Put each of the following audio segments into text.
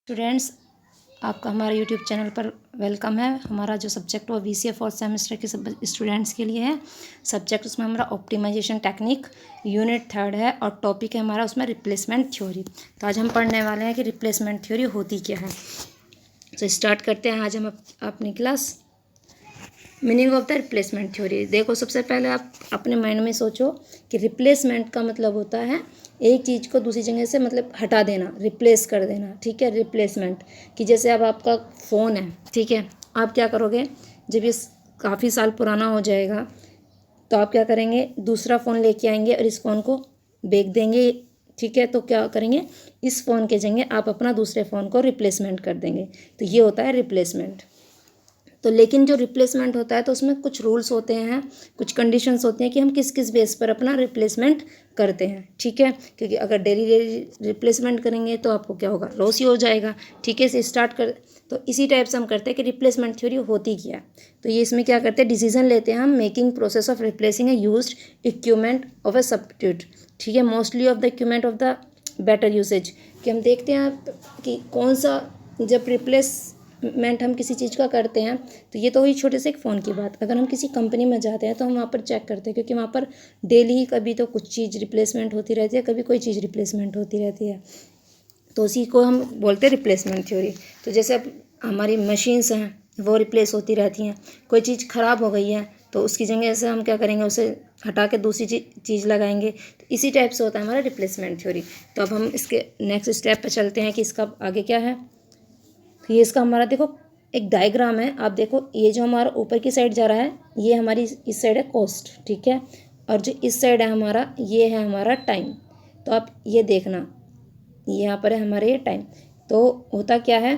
Students, आपका हमारे YouTube channel पर वेलकम है। हमारा जो सब्जेक्ट वो VCA फोर्थ सेमेस्टर के सब स्टूडेंट्स के लिए है। सब्जेक्ट उसमें हमारा ऑप्टिमाइजेशन टेक्निक यूनिट 3 है और टॉपिक है हमारा उसमें रिप्लेसमेंट थ्योरी। तो आज हम पढ़ने वाले हैं कि रिप्लेसमेंट थ्योरी होती क्या है। तो स्टार्ट करते हैं आज हम अपनी class. Meaning of the replacement theory. देखो, सबसे पहले आप अपने माइंड में सोचो कि रिप्लेसमेंट का मतलब होता है एक चीज़ को दूसरी जगह से मतलब हटा देना, रिप्लेस कर देना। ठीक है, रिप्लेसमेंट कि जैसे अब आपका फ़ोन है, ठीक है, आप क्या करोगे जब ये काफ़ी साल पुराना हो जाएगा तो आप क्या करेंगे, दूसरा फ़ोन लेके आएंगे और इस फ़ोन को बेच देंगे। ठीक है, तो क्या करेंगे, इस फ़ोन के जगह आप अपना दूसरे फ़ोन को रिप्लेसमेंट कर देंगे। तो ये होता है रिप्लेसमेंट। तो लेकिन जो रिप्लेसमेंट होता है तो उसमें कुछ रूल्स होते हैं, कुछ कंडीशंस होती हैं कि हम किस किस बेस पर अपना रिप्लेसमेंट करते हैं। ठीक है, क्योंकि अगर डेली डेली रिप्लेसमेंट करेंगे तो आपको क्या होगा, लॉस ही हो जाएगा। ठीक है, इसे स्टार्ट कर। तो इसी टाइप से हम करते हैं कि रिप्लेसमेंट थ्योरी होती क्या है। तो ये इसमें क्या करते हैं, डिसीजन लेते हैं हम making process of replacing A used equipment of A substitute. ठीक है, mostly of the equipment of the better usage. कि हम देखते हैं कि कौन सा, जब रिप्लेसमेंट हम किसी चीज़ का करते हैं तो ये तो हुई छोटे से एक फ़ोन की बात। अगर हम किसी कंपनी में जाते हैं तो हम वहाँ पर चेक करते हैं, क्योंकि वहाँ पर डेली ही कभी तो कुछ चीज़ रिप्लेसमेंट होती रहती है, कभी कोई चीज़ रिप्लेसमेंट होती रहती है। तो उसी को हम बोलते हैं रिप्लेसमेंट थ्योरी। तो जैसे अब हमारी मशीन्स हैं वो रिप्लेस होती रहती हैं। कोई चीज़ ख़राब हो गई है तो उसकी जगह से हम क्या करेंगे, उसे हटा के दूसरी चीज़ लगाएंगे। तो इसी टाइप से होता है हमारा रिप्लेसमेंट थ्योरी। तो अब हम इसके नेक्स्ट स्टेप पर चलते हैं कि इसका आगे क्या है। तो ये इसका हमारा देखो एक डायग्राम है। आप देखो, ये जो हमारा ऊपर की साइड जा रहा है ये हमारी इस साइड है कॉस्ट। ठीक है, और जो इस साइड है हमारा, ये है हमारा टाइम। तो आप ये देखना, यहाँ पर है हमारे ये टाइम। तो होता क्या है,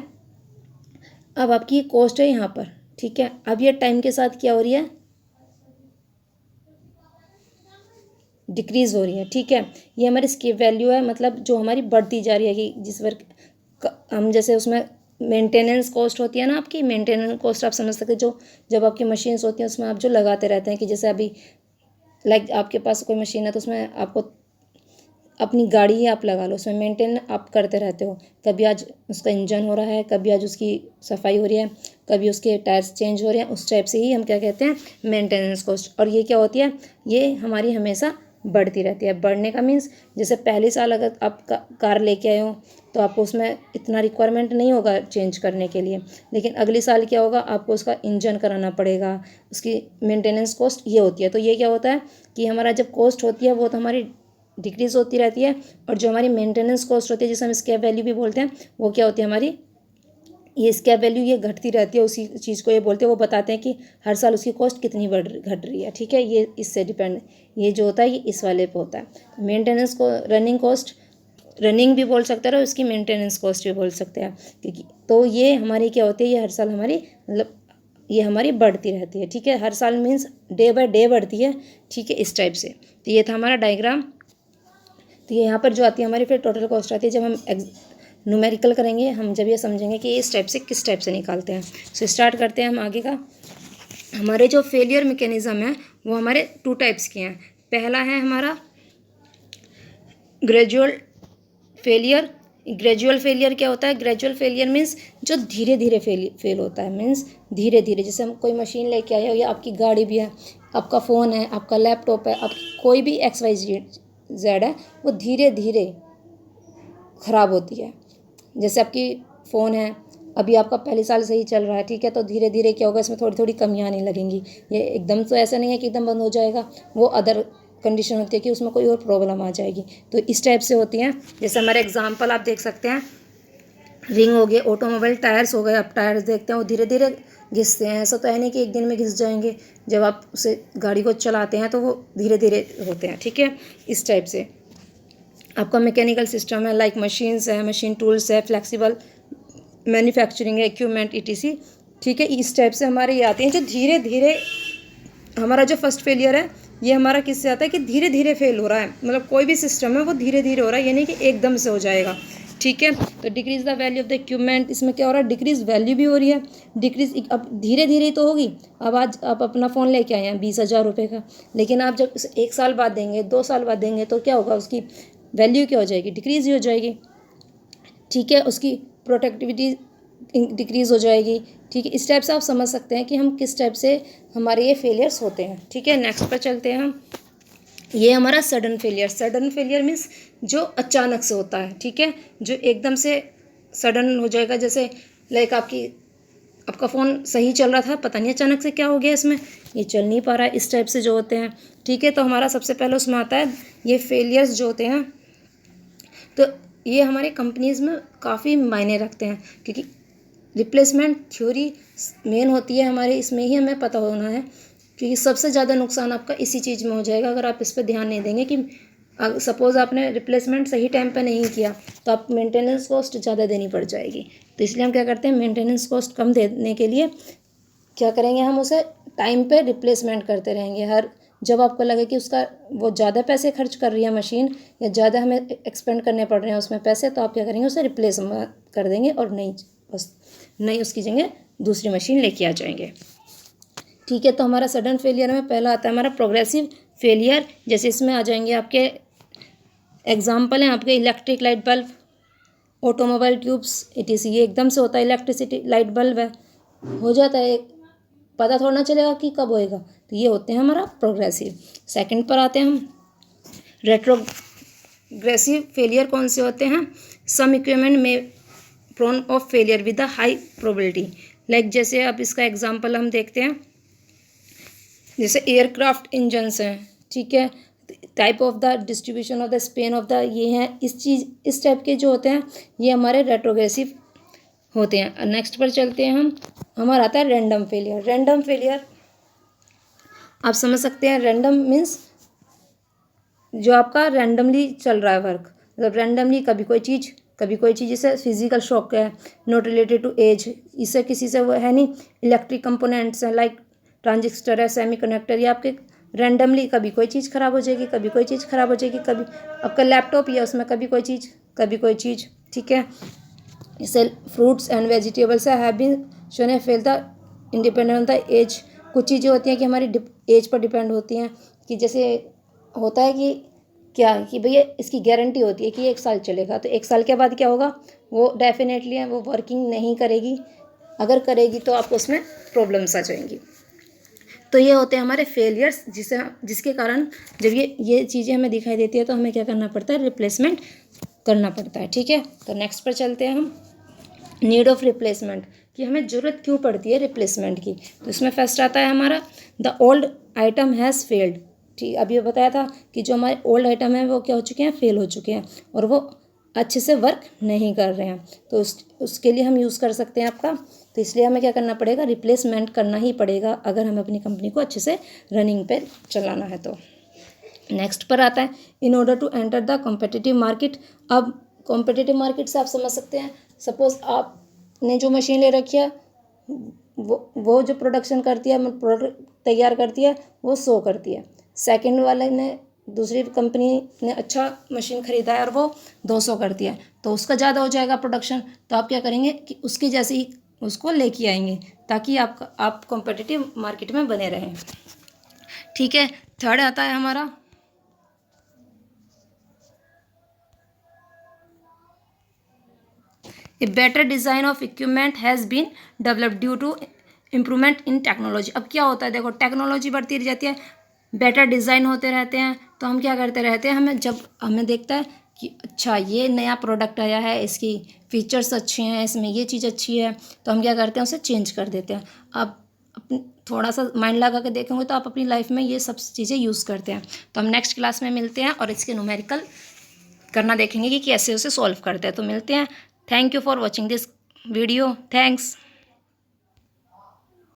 अब आपकी ये कॉस्ट है यहाँ पर। ठीक है, अब ये टाइम के साथ क्या हो रही है, डिक्रीज़ हो रही है। ठीक है, ये हमारी स्केप वैल्यू है, मतलब जो हमारी बढ़ती जा रही है कि जिस वर्क हम जैसे उसमें मेंटेनेंस कॉस्ट होती है ना, आपकी मेंटेनेंस कॉस्ट आप समझ सकते हो। जो जब आपकी मशीन्स होती हैं उसमें आप जो लगाते रहते हैं, कि जैसे अभी लाइक आपके पास कोई मशीन है तो उसमें आपको अपनी गाड़ी ही आप लगा लो, उसमें मेंटेन आप करते रहते हो। कभी आज उसका इंजन हो रहा है, कभी आज उसकी सफाई हो रही है, कभी उसके टायर्स चेंज हो रहे हैं। उस टाइप से ही हम क्या कहते हैं, मेंटेनेंस कॉस्ट। और ये क्या होती है, ये हमारी हमेशा बढ़ती रहती है। बढ़ने का मीन्स जैसे पहले साल अगर आप कार लेके आए हो तो आपको उसमें इतना रिक्वायरमेंट नहीं होगा चेंज करने के लिए, लेकिन अगले साल क्या होगा, आपको उसका इंजन कराना पड़ेगा, उसकी मेंटेनेंस कॉस्ट ये होती है। तो ये क्या होता है कि हमारा जब कॉस्ट होती है वो तो हमारी डिक्रीज़ होती रहती है, और जो हमारी मेंटेनेंस कॉस्ट होती है जिसे हम स्क्रैप वैल्यू भी बोलते हैं, वो क्या होती है हमारी, ये स्क्रैप वैल्यू ये घटती रहती है। उसी चीज़ को ये बोलते हैं, वो बताते हैं कि हर साल उसकी कॉस्ट कितनी घट रही है। ठीक है, ये इससे डिपेंड, ये जो होता है ये इस वाले पे होता है। मेंटेनेंस को रनिंग कॉस्ट, रनिंग भी बोल सकते हैं और उसकी मेंटेनेंस कॉस्ट भी बोल सकते हैं, क्योंकि तो ये हमारी क्या होती है, ये हर साल हमारी मतलब ये हमारी बढ़ती रहती है। ठीक है, हर साल मीन्स डे बाय डे बढ़ती है। ठीक है, इस टाइप से। तो ये था हमारा डायग्राम। तो ये यहाँ पर जो आती है हमारी फिर टोटल कॉस्ट आती है। जब हम न्यूमेरिकल करेंगे, हम जब ये समझेंगे कि इस टाइप से किस टाइप से निकालते हैं। सो स्टार्ट करते हैं हम आगे का। हमारे जो फेलियर मैकेनिज्म है वो हमारे 2 टाइप्स के हैं। पहला है हमारा ग्रेजुअल फेलियर। ग्रेजुअल फेलियर क्या होता है, ग्रेजुअल फेलियर मीन्स जो धीरे धीरे फेल होता है। मीन्स धीरे धीरे, जैसे हम कोई मशीन लेके आए हो, या आपकी गाड़ी भी है, आपका फ़ोन है, आपका लैपटॉप है, आपकी कोई भी XYZ है, वो धीरे धीरे ख़राब होती है। जैसे आपकी फ़ोन है, अभी आपका पहले साल से ही चल रहा है। ठीक है, तो धीरे धीरे क्या होगा, इसमें थोड़ी थोड़ी कमियाँ आने लगेंगी। ये एकदम तो ऐसा नहीं है कि एकदम बंद हो जाएगा, वो अदर कंडीशन होती है कि उसमें कोई और प्रॉब्लम आ जाएगी। तो इस टाइप से होती हैं। जैसे हमारे एग्जांपल आप देख सकते हैं, रिंग हो गए, ऑटोमोबाइल टायर्स हो गए। आप टायर्स देखते हैं वो धीरे धीरे घिसते हैं। ऐसा तो है नहीं कि एक दिन में घिस जाएंगे। जब आप उसे गाड़ी को चलाते हैं तो वो धीरे धीरे होते हैं। ठीक है, इस टाइप से आपका मैकेनिकल सिस्टम है, लाइक मशीन्स है, मशीन टूल्स है, फ्लेक्सिबल मैन्युफैक्चरिंग है, इक्विपमेंट ETC। ठीक है, इस टाइप से हमारे ये आते हैं जो धीरे धीरे। हमारा जो फर्स्ट फेलियर है ये हमारा किससे आता है कि धीरे धीरे फेल हो रहा है, मतलब कोई भी सिस्टम है वो धीरे धीरे हो रहा है, ये नहीं कि एकदम से हो जाएगा। ठीक है, तो decrease the value of the equipment, इसमें क्या हो रहा है, डिक्रीज वैल्यू भी हो रही है। डिक्रीज अब धीरे धीरे तो होगी। अब आज आप अपना फ़ोन लेके आए हैं 20,000 रुपये का, लेकिन आप जब 1 साल बाद देंगे, 2 साल बाद देंगे, तो क्या होगा, उसकी वैल्यू क्या हो जाएगी, डिक्रीज ही हो जाएगी। ठीक है, उसकी प्रोडक्टिविटी डिक्रीज़ हो जाएगी। ठीक है, इस टाइप से आप समझ सकते हैं कि हम किस टाइप से हमारे ये फेलियर्स होते हैं। ठीक है, नेक्स्ट पर चलते हैं हम। ये हमारा सडन फेलियर मीन्स जो अचानक से होता है। ठीक है, जो एकदम से सडन हो जाएगा, जैसे लाइक आपका फ़ोन सही चल रहा था, पता नहीं अचानक से क्या हो गया, इसमें ये चल नहीं पा रहा है, इस टाइप से जो होते हैं। ठीक है, तो हमारा सबसे पहले उसमें आता है ये फेलियर्स जो होते हैं। तो ये हमारे कंपनीज़ में काफ़ी मायने रखते हैं, क्योंकि रिप्लेसमेंट थ्योरी मेन होती है हमारे, इसमें ही हमें पता होना है, क्योंकि सबसे ज़्यादा नुकसान आपका इसी चीज़ में हो जाएगा अगर आप इस पर ध्यान नहीं देंगे। कि सपोज़ आपने रिप्लेसमेंट सही टाइम पे नहीं किया तो आप मेंटेनेंस कॉस्ट ज़्यादा देनी पड़ जाएगी। तो इसलिए हम क्या करते हैं, मेंटेनेंस कॉस्ट कम देने के लिए क्या करेंगे, हम उसे टाइम पे रिप्लेसमेंट करते रहेंगे। हर जब आपको लगे कि उसका वो ज़्यादा पैसे खर्च कर रही है मशीन, या ज़्यादा हमें एक्सपेंड करने पड़ रहे हैं उसमें पैसे, तो आप क्या करेंगे, उसे रिप्लेस कर देंगे और नई उसकी जगह दूसरी मशीन लेके आ जाएंगे। ठीक है, तो हमारा सडन फेलियर में पहला आता है हमारा प्रोग्रेसिव फेलियर। जैसे इसमें आ जाएंगे आपके एग्जाम्पल हैं आपके electric light bulb, automobile tubes, ETC। ये एकदम से होता है, इलेक्ट्रिसिटी लाइट बल्ब है, हो जाता है, पता थोड़ा ना चलेगा कि कब होएगा। तो ये होते हैं हमारा प्रोग्रेसिव। सेकंड पर आते हैं हम रेट्रोग्रेसिव फेलियर। कौन से होते हैं, सम इक्विपमेंट में prone of failure with a high probability. Like जैसे अब इसका एग्जांपल हम देखते हैं, जैसे एयरक्राफ्ट इंजन्स हैं। ठीक है, type of the distribution of the span of the, ये हैं इस टाइप के जो होते हैं, ये हमारे रेट्रोग्रेसिव होते हैं। नेक्स्ट पर चलते हैं हम, हमारा आता है रैंडम फेलियर। आप समझ सकते हैं, रैंडम मीन्स जो आपका रैंडमली चल रहा है वर्क, मतलब रैंडमली कभी कोई चीज़ जैसे फिजिकल शॉक है, नॉट रिलेटेड टू एज, इससे किसी से वो है नहीं। इलेक्ट्रिक कंपोनेंट्स हैं, लाइक ट्रांजिस्टर है, सेमीकंडक्टर, ये आपके रैंडमली कभी कोई चीज़ ख़राब हो जाएगी, कभी आपका लैपटॉप ही है, उसमें कभी कोई चीज़। ठीक है, इससे fruits and vegetables have been shown a fail the independent on the age. कुछ चीज़ें होती हैं कि हमारी एज पर डिपेंड होती हैं, कि जैसे होता है कि भैया इसकी गारंटी होती है कि 1 साल चलेगा, तो 1 साल के बाद क्या होगा, वो डेफिनेटली है वो वर्किंग नहीं करेगी, अगर करेगी तो आपको उसमें प्रॉब्लम्स आ जाएंगी। तो ये होते हैं हमारे फेलियर्स, जिसके कारण जब ये चीज़ें हमें दिखाई देती है तो हमें क्या करना पड़ता है, रिप्लेसमेंट करना पड़ता है। ठीक है, तो नेक्स्ट पर चलते हैं हम, नीड ऑफ रिप्लेसमेंट, कि हमें ज़रूरत क्यों पड़ती है रिप्लेसमेंट की। तो इसमें फर्स्ट आता है हमारा the old item has failed. ठीक, अभी ये बताया था कि जो हमारे ओल्ड आइटम है वो क्या हो चुके हैं, फेल हो चुके हैं, और वो अच्छे से वर्क नहीं कर रहे हैं। तो उसके लिए हम यूज़ कर सकते हैं आपका, तो इसलिए हमें क्या करना पड़ेगा, रिप्लेसमेंट करना ही पड़ेगा अगर हमें अपनी कंपनी को अच्छे से रनिंग पे चलाना है। तो नेक्स्ट पर आता है in order to enter the competitive market. अब कॉम्पिटिटिव मार्केट से आप समझ सकते हैं, सपोज आपने जो मशीन ले रखी है वो जो प्रोडक्शन करती है, प्रोडक्ट तैयार करती है, वो 100 करती है। सेकंड वाले ने, दूसरी कंपनी ने अच्छा मशीन ख़रीदा है और वो 200 करती है, तो उसका ज़्यादा हो जाएगा प्रोडक्शन। तो आप क्या करेंगे कि उसकी जैसे ही उसको लेके आएंगे, ताकि आप कॉम्पिटिटिव मार्केट में बने रहें। ठीक है, थर्ड आता है हमारा a better design of equipment has been developed due to improvement in technology. अब क्या होता है, देखो टेक्नोलॉजी बढ़ती रह जाती है, बेटर डिज़ाइन होते रहते हैं, तो हम क्या करते रहते हैं, जब हमें देखता है कि अच्छा ये नया प्रोडक्ट आया है, इसकी फीचर्स अच्छे हैं, इसमें ये चीज़ अच्छी है, तो हम क्या करते हैं, उसे चेंज कर देते हैं। अब थोड़ा सा माइंड लगा के देखेंगे तो आप अपनी लाइफ में ये सब चीज़ें यूज़ करते हैं। तो हम नेक्स्ट क्लास में मिलते हैं और इसके न्यूमेरिकल करना देखेंगे कि कैसे उसे सॉल्व करते हैं। तो मिलते हैं। Thank you for watching this video. Thanks.